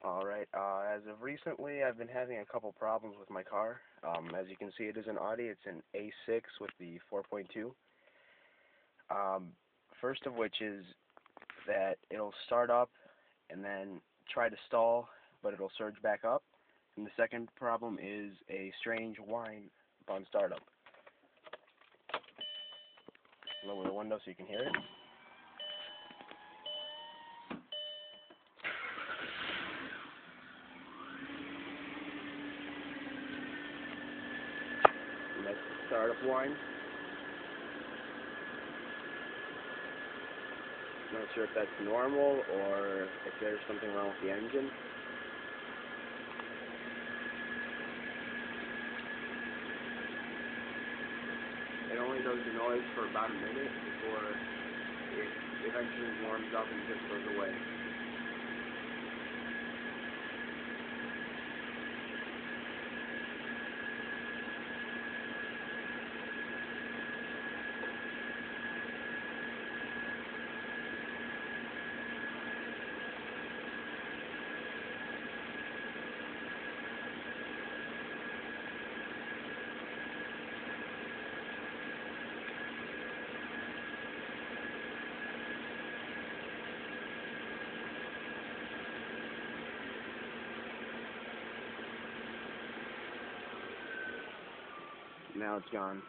Alright, as of recently, I've been having a couple problems with my car. As you can see, it is an Audi. It's an A6 with the 4.2. First of which is that it'll start up and then try to stall, but it'll surge back up. And the second problem is a strange whine upon startup. Lower the window so you can hear it. And that's the startup whine. Not sure if that's normal or if there's something wrong with the engine. It only does the noise for about a minute before it eventually warms up and just goes away. Now it's gone.